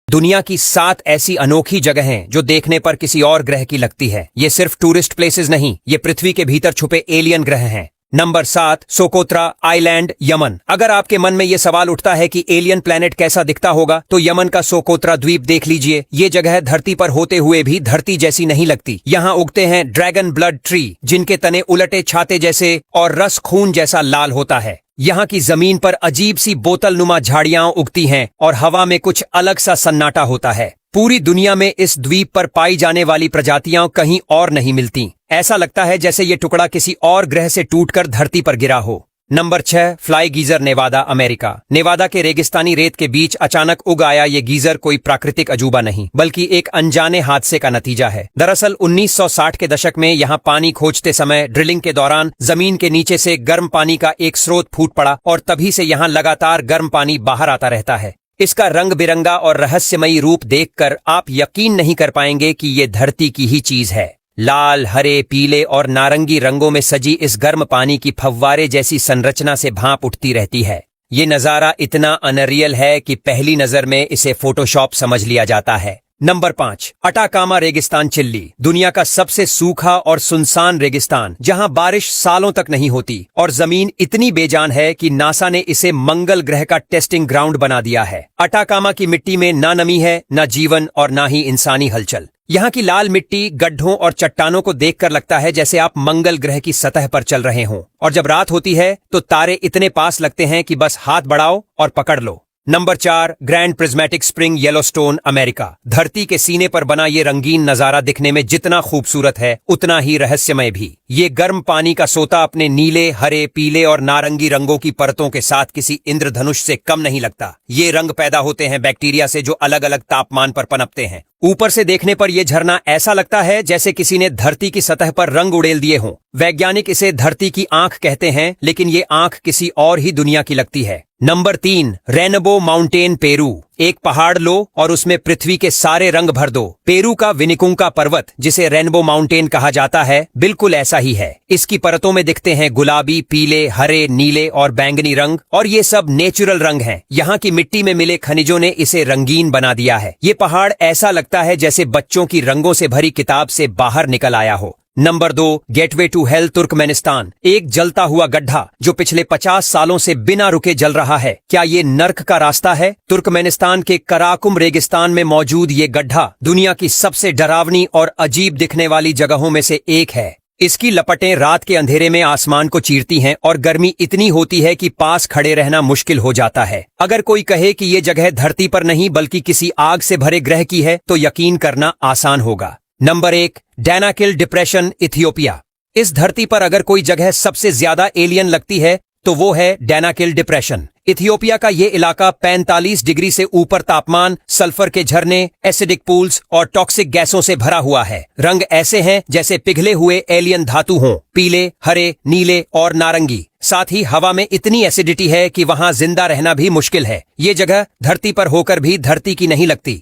दुनिया की 7 ऐसी अनोखी जगहें जो देखने पर किसी और ग्रह की लगती है। ये सिर्फ टूरिस्ट प्लेसेस नहीं, ये पृथ्वी के भीतर छुपे एलियन ग्रह हैं। Number 7, Socotra island, Yemen. अगर आपके मन में ये सवाल उठता है कि एलियन प्लेनेट कैसा दिखता होगा, तो यमन का सोकोत्रा द्वीप देख लीजिए। ये जगह धरती पर होते हुए भी धरती जैसी नहीं लगती। यहाँ उगते हैं ड्रैगन ब्लड ट्री, जिनके तने उलटे छाते जैसे और रस खून जैसा लाल होता है। यहाँ की जमीन पर अजीब सी बोतल नुमा झाड़ियां उगती हैं और हवा में कुछ अलग सा सन्नाटा होता है। पूरी दुनिया में इस द्वीप पर पाई जाने वाली प्रजातियां कहीं और नहीं मिलती। ऐसा लगता है जैसे ये टुकड़ा किसी और ग्रह से टूटकर धरती पर गिरा हो। Number 6, fly geyser, Nevada, America. Nevada के रेगिस्तानी रेत के बीच अचानक उग आया ये गीजर कोई प्राकृतिक अजूबा नहीं, बल्कि एक अनजाने हादसे का नतीजा है। दरअसल 1960 के दशक में यहाँ पानी खोजते समय ड्रिलिंग के दौरान जमीन के नीचे से गर्म पानी का एक स्रोत फूट पड़ा और तभी से यहाँ लगातार गर्म पानी बाहर आता रहता है। इसका रंग बिरंगा और रहस्यमयी रूप देखकर आप यकीन नहीं कर पाएंगे कि ये धरती की ही चीज है। लाल, हरे, पीले और नारंगी रंगों में सजी इस गर्म पानी की फव्वारे जैसी संरचना से भांप उठती रहती है। ये नजारा इतना अनरियल है कि पहली नजर में इसे फोटोशॉप समझ लिया जाता है। नंबर 5, अटाकामा रेगिस्तान, चिली। दुनिया का सबसे सूखा और सुनसान रेगिस्तान, जहां बारिश सालों तक नहीं होती और जमीन इतनी बेजान है कि नासा ने इसे मंगल ग्रह का टेस्टिंग ग्राउंड बना दिया है। अटाकामा की मिट्टी में ना नमी है, ना जीवन और ना ही इंसानी हलचल। यहाँ की लाल मिट्टी, गड्ढों और चट्टानों को देखकर लगता है जैसे आप मंगल ग्रह की सतह पर चल रहे हों। और जब रात होती है तो तारे इतने पास लगते हैं कि बस हाथ बढ़ाओ और पकड़ लो। Number 4, grand prismatic spring, Yellowstone, America. धरती के सीने पर बना ये रंगीन नजारा दिखने में जितना खूबसूरत है, उतना ही रहस्यमय भी। ये गर्म पानी का सोता अपने नीले, हरे, पीले और नारंगी रंगों की परतों के साथ किसी इंद्रधनुष से कम नहीं लगता। ये रंग पैदा होते हैं बैक्टीरिया से जो अलग अलग तापमान पर पनपते हैं। ऊपर से देखने पर यह झरना ऐसा लगता है जैसे किसी ने धरती की सतह पर रंग उड़ेल दिए हों। वैज्ञानिक इसे धरती की आंख कहते हैं, लेकिन ये आंख किसी और ही दुनिया की लगती है। Number 3, rainbow mountain, Peru. एक पहाड़ लो और उसमें पृथ्वी के सारे रंग भर दो। पेरू का विनिकुंका पर्वत, जिसे रेनबो माउंटेन कहा जाता है, बिल्कुल ऐसा ही है। इसकी परतों में दिखते हैं गुलाबी, पीले, हरे, नीले और बैंगनी रंग, और ये सब नेचुरल रंग हैं। यहाँ की मिट्टी में मिले खनिजों ने इसे रंगीन बना दिया है। ये पहाड़ ऐसा लगता है जैसे बच्चों की रंगों से भरी किताब से बाहर निकल आया हो। Number 2, gateway to hell, Turkmenistan. एक जलता हुआ गड्ढा जो पिछले 50 सालों से बिना रुके जल रहा है। क्या ये नर्क का रास्ता है? तुर्कमेनिस्तान के कराकुम रेगिस्तान में मौजूद ये गड्ढा दुनिया की सबसे डरावनी और अजीब दिखने वाली जगहों में से एक है। इसकी लपटें रात के अंधेरे में आसमान को चीरती हैं और गर्मी इतनी होती है कि पास खड़े रहना मुश्किल हो जाता है। अगर कोई कहे कि ये जगह धरती पर नहीं बल्कि किसी आग से भरे ग्रह की है, तो यकीन करना आसान होगा। Number 1, Danakil depression, Ethiopia. इस धरती पर अगर कोई जगह सबसे ज्यादा एलियन लगती है तो वो है डैनाकिल डिप्रेशन। इथियोपिया का ये इलाका 45 डिग्री से ऊपर तापमान, सल्फर के झरने, एसिडिक पूल्स और टॉक्सिक गैसों से भरा हुआ है। रंग ऐसे हैं जैसे पिघले हुए एलियन धातु हों, पीले, हरे, नीले और नारंगी। साथ ही हवा में इतनी एसिडिटी है कि वहां जिंदा रहना भी मुश्किल है। ये जगह धरती पर होकर भी धरती की नहीं लगती।